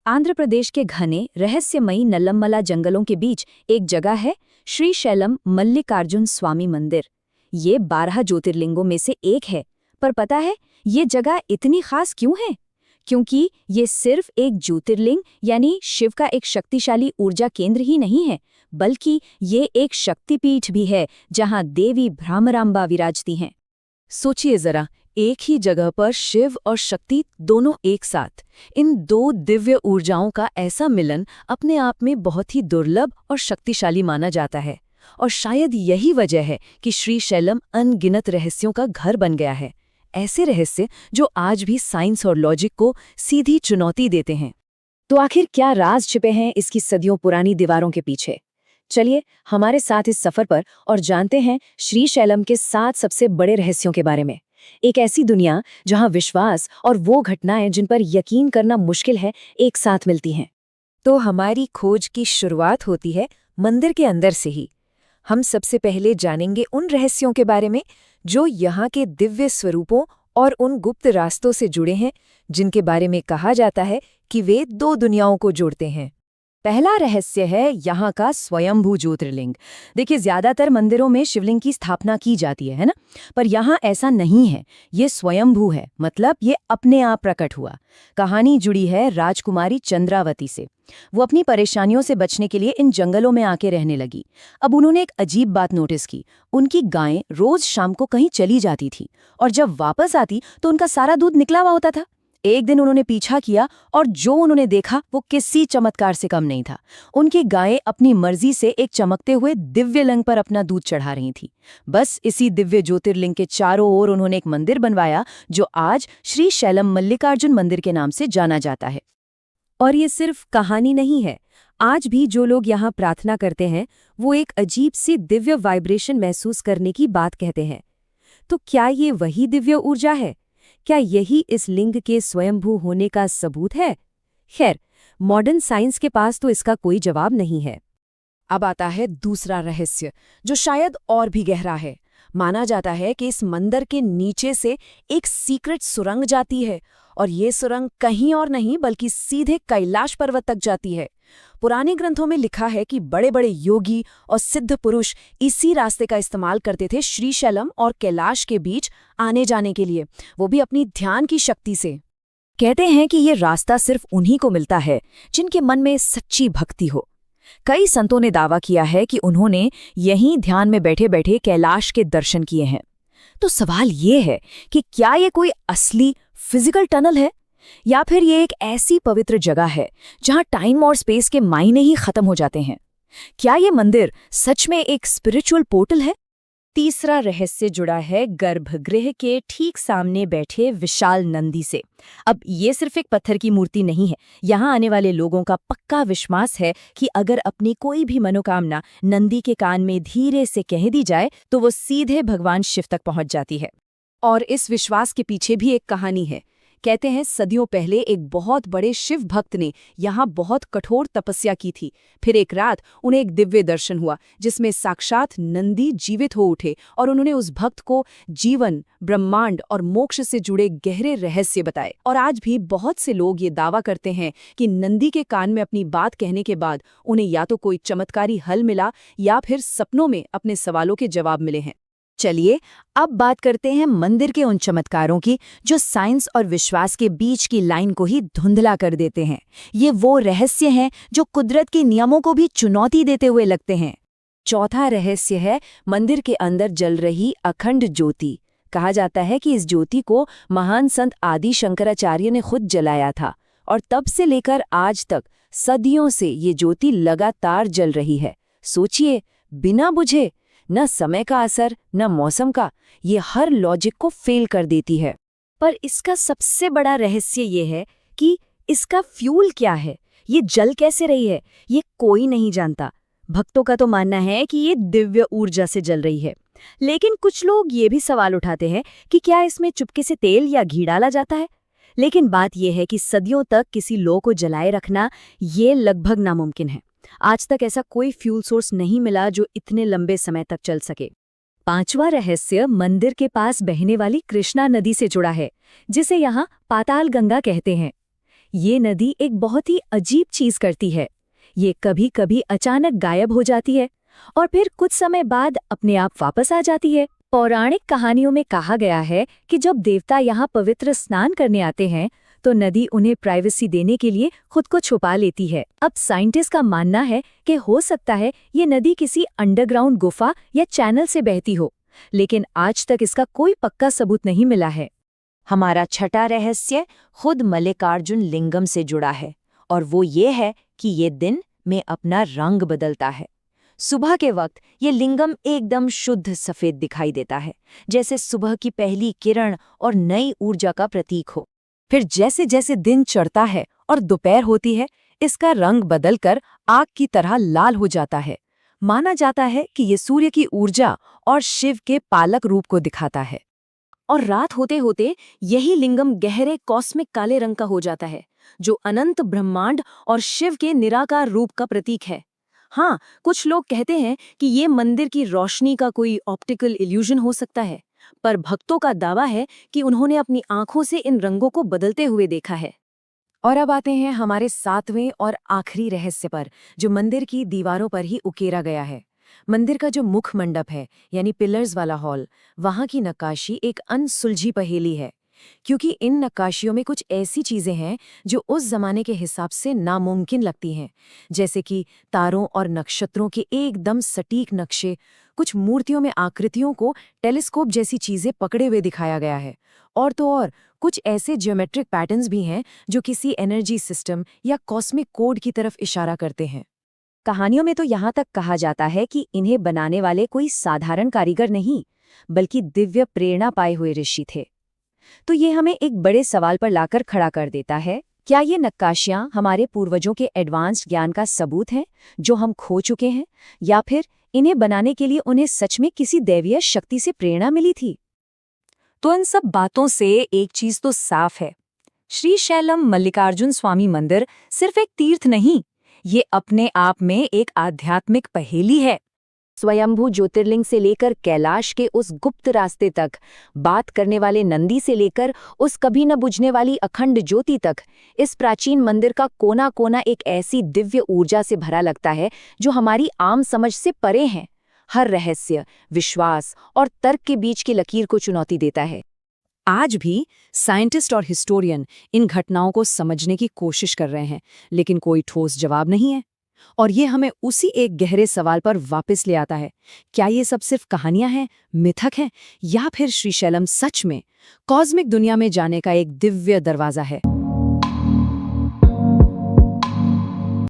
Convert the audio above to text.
आंध्र प्रदेश के घने रहस्यमयी नल्लमला जंगलों के बीच एक जगह है, श्रीशैलम मल्लिकार्जुन स्वामी मंदिर। ये 12 ज्योतिर्लिंगों में से एक है। पर पता है ये जगह इतनी खास क्यों है? क्योंकि ये सिर्फ एक ज्योतिर्लिंग यानी शिव का एक शक्तिशाली ऊर्जा केंद्र ही नहीं है, बल्कि ये एक शक्तिपीठ भी है जहां देवी भ्रामरांबा विराजती हैं। सोचिए जरा, एक ही जगह पर शिव और शक्ति दोनों एक साथ। इन दो दिव्य ऊर्जाओं का ऐसा मिलन अपने आप में बहुत ही दुर्लभ और शक्तिशाली माना जाता है। और शायद यही वजह है कि श्रीशैलम अनगिनत रहस्यों का घर बन गया है। ऐसे रहस्य जो आज भी साइंस और लॉजिक को सीधी चुनौती देते हैं। तो आखिर क्या राज छिपे हैं इसकी सदियों पुरानी दीवारों के पीछे? चलिए हमारे साथ इस सफर पर और जानते हैं श्रीशैलम के 7 सबसे बड़े रहस्यों के बारे में। एक ऐसी दुनिया जहां विश्वास और वो घटनाएं जिन पर यकीन करना मुश्किल है एक साथ मिलती हैं। तो हमारी खोज की शुरुआत होती है मंदिर के अंदर से ही। हम सबसे पहले जानेंगे उन रहस्यों के बारे में जो यहाँ के दिव्य स्वरूपों और उन गुप्त रास्तों से जुड़े हैं जिनके बारे में कहा जाता है कि वे 2 दुनियाओं को जोड़ते हैं। पहला रहस्य है यहाँ का स्वयंभू ज्योतिर्लिंग। देखिए, ज्यादातर मंदिरों में शिवलिंग की स्थापना की जाती है ना? पर यहाँ ऐसा नहीं है। ये स्वयंभू है, मतलब ये अपने आप प्रकट हुआ। कहानी जुड़ी है राजकुमारी चंद्रावती से। वो अपनी परेशानियों से बचने के लिए इन जंगलों में आके रहने लगी। अब उन्होंने एक अजीब बात नोटिस की। उनकी गायें रोज शाम को कहीं चली जाती थी और जब वापस आती तो उनका सारा दूध निकला हुआ होता था। एक दिन उन्होंने पीछा किया और जो उन्होंने देखा वो किसी चमत्कार से कम नहीं था। उनकी गायें अपनी मर्जी से एक चमकते हुए दिव्य लिंग पर अपना दूध चढ़ा रही थी। बस इसी दिव्य ज्योतिर्लिंग के चारों ओर उन्होंने एक मंदिर बनवाया जो आज श्रीशैलम मल्लिकार्जुन मंदिर के नाम से जाना जाता है। और ये सिर्फ कहानी नहीं है। आज भी जो लोग यहाँ प्रार्थना करते हैं वो एक अजीब सी दिव्य वाइब्रेशन महसूस करने की बात कहते हैं। तो क्या ये वही दिव्य ऊर्जा है? क्या यही इस लिंग के स्वयंभू होने का सबूत है? खैर, मॉडर्न साइंस के पास तो इसका कोई जवाब नहीं है। अब आता है दूसरा रहस्य जो शायद और भी गहरा है। माना जाता है कि इस मंदिर के नीचे से एक सीक्रेट सुरंग जाती है और ये सुरंग कहीं और नहीं बल्कि सीधे कैलाश पर्वत तक जाती है। पुराने ग्रंथों में लिखा है कि बड़े बड़े योगी और सिद्ध पुरुष इसी रास्ते का इस्तेमाल करते थे श्रीशैलम और कैलाश के बीच आने जाने के लिए, वो भी अपनी ध्यान की शक्ति से। कहते हैं कि ये रास्ता सिर्फ उन्हीं को मिलता है जिनके मन में सच्ची भक्ति हो। कई संतों ने दावा किया है कि उन्होंने यहीं ध्यान में बैठे बैठे कैलाश के दर्शन किए हैं। तो सवाल ये है कि क्या ये कोई असली फिजिकल टनल है या फिर ये एक ऐसी पवित्र जगह है जहां टाइम और स्पेस के मायने ही खत्म हो जाते हैं? क्या ये मंदिर सच में एक स्पिरिचुअल पोर्टल है? तीसरा रहस्य जुड़ा है गर्भगृह के ठीक सामने बैठे विशाल नंदी से। अब ये सिर्फ एक पत्थर की मूर्ति नहीं है। यहाँ आने वाले लोगों का पक्का विश्वास है कि अगर अपनी कोई भी मनोकामना नंदी के कान में धीरे से कह दी जाए तो वो सीधे भगवान शिव तक पहुंच जाती है। और इस विश्वास के पीछे भी एक कहानी है। कहते हैं सदियों पहले एक बहुत बड़े शिव भक्त ने यहाँ बहुत कठोर तपस्या की थी। फिर एक रात उन्हें एक दिव्य दर्शन हुआ जिसमें साक्षात नंदी जीवित हो उठे और उन्होंने उस भक्त को जीवन, ब्रह्मांड और मोक्ष से जुड़े गहरे रहस्य बताए। और आज भी बहुत से लोग ये दावा करते हैं कि नंदी के कान में अपनी बात कहने के बाद उन्हें या तो कोई चमत्कारी हल मिला या फिर सपनों में अपने सवालों के जवाब मिले हैं। चलिए अब बात करते हैं मंदिर के उन चमत्कारों की जो साइंस और विश्वास के बीच की लाइन को ही धुंधला कर देते हैं। ये वो रहस्य हैं जो कुदरत के नियमों को भी चुनौती देते हुए लगते हैं। चौथा रहस्य है मंदिर के अंदर जल रही अखंड ज्योति। कहा जाता है कि इस ज्योति को महान संत आदि शंकराचार्य ने खुद जलाया था और तब से लेकर आज तक सदियों से ये ज्योति लगातार जल रही है। सोचिए, बिना बुझे, न समय का असर न मौसम का, ये हर लॉजिक को फेल कर देती है। पर इसका सबसे बड़ा रहस्य ये है कि इसका फ्यूल क्या है, ये जल कैसे रही है, ये कोई नहीं जानता। भक्तों का तो मानना है कि ये दिव्य ऊर्जा से जल रही है, लेकिन कुछ लोग ये भी सवाल उठाते हैं कि क्या इसमें चुपके से तेल या घी डाला जाता है। लेकिन बात यह है कि सदियों तक किसी लौ को जलाए रखना ये लगभग नामुमकिन है। आज तक ऐसा कोई फ्यूल सोर्स नहीं मिला जो इतने लंबे समय तक चल सके। पांचवा रहस्य मंदिर के पास बहने वाली कृष्णा नदी से जुड़ा है, जिसे यहाँ पाताल गंगा कहते हैं। ये नदी एक बहुत ही अजीब चीज करती है। ये कभी कभी अचानक गायब हो जाती है और फिर कुछ समय बाद अपने आप वापस आ जाती है। पौराणिक कहानियों में कहा गया है कि जब देवता यहाँ पवित्र स्नान करने आते हैं तो नदी उन्हें प्राइवेसी देने के लिए खुद को छुपा लेती है। अब साइंटिस्ट का मानना है कि हो सकता है ये नदी किसी अंडरग्राउंड गुफा या चैनल से बहती हो, लेकिन आज तक इसका कोई पक्का सबूत नहीं मिला है। हमारा छठा रहस्य खुद मल्लिकार्जुन लिंगम से जुड़ा है और वो ये है कि ये दिन में अपना रंग बदलता है। सुबह के वक्त ये लिंगम एकदम शुद्ध सफेद दिखाई देता है, जैसे सुबह की पहली किरण और नई ऊर्जा का प्रतीक हो। फिर जैसे जैसे दिन चढ़ता है और दोपहर होती है, इसका रंग बदलकर आग की तरह लाल हो जाता है। माना जाता है कि ये सूर्य की ऊर्जा और शिव के पालक रूप को दिखाता है। और रात होते होते यही लिंगम गहरे कॉस्मिक काले रंग का हो जाता है, जो अनंत ब्रह्मांड और शिव के निराकार रूप का प्रतीक है। हाँ, कुछ लोग कहते हैं कि ये मंदिर की रोशनी का कोई ऑप्टिकल इल्यूजन हो सकता है, पर भक्तों का दावा है कि उन्होंने अपनी आंखों से इन रंगों को बदलते हुए देखा है। और अब आते हैं हमारे 7वें और आखिरी रहस्य पर, जो मंदिर की दीवारों पर ही उकेरा गया है। मंदिर का जो मुख मंडप है, यानी पिलर्स वाला हॉल, वहां की नक्काशी एक अनसुलझी पहेली है, क्योंकि इन नक्काशियों में कुछ ऐसी चीजें हैं जो उस जमाने के हिसाब से नामुमकिन लगती हैं, जैसे कि तारों और नक्षत्रों के एकदम सटीक नक्शे। कुछ मूर्तियों में आकृतियों को टेलीस्कोप जैसी चीजें पकड़े हुए दिखाया गया है, और तो और कुछ ऐसे ज्योमेट्रिक पैटर्न्स भी हैं जो किसी एनर्जी सिस्टम या कॉस्मिक कोड की तरफ इशारा करते हैं। कहानियों में तो यहाँ तक कहा जाता है कि इन्हें बनाने वाले कोई साधारण कारीगर नहीं, बल्कि दिव्य प्रेरणा पाए हुए ऋषि थे। तो ये हमें एक बड़े सवाल पर लाकर खड़ा कर देता है, क्या ये नक्काशियां हमारे पूर्वजों के एडवांस्ड ज्ञान का सबूत हैं जो हम खो चुके हैं, या फिर इन्हें बनाने के लिए उन्हें सच में किसी दैवीय शक्ति से प्रेरणा मिली थी? तो इन सब बातों से एक चीज तो साफ है, श्रीशैलम मल्लिकार्जुन स्वामी मंदिर सिर्फ एक तीर्थ नहीं, ये अपने आप में एक आध्यात्मिक पहेली है। स्वयंभू ज्योतिर्लिंग से लेकर कैलाश के उस गुप्त रास्ते तक, बात करने वाले नंदी से लेकर उस कभी न बुझने वाली अखंड ज्योति तक, इस प्राचीन मंदिर का कोना कोना एक ऐसी दिव्य ऊर्जा से भरा लगता है जो हमारी आम समझ से परे है। हर रहस्य, विश्वास और तर्क के बीच की लकीर को चुनौती देता है। आज भी साइंटिस्ट और हिस्टोरियन इन घटनाओं को समझने की कोशिश कर रहे हैं, लेकिन कोई ठोस जवाब नहीं है। और ये हमें उसी एक गहरे सवाल पर वापस ले आता है, क्या ये सब सिर्फ कहानियां हैं, मिथक हैं, या फिर श्रीशैलम सच में कॉस्मिक दुनिया में जाने का एक दिव्य दरवाजा है?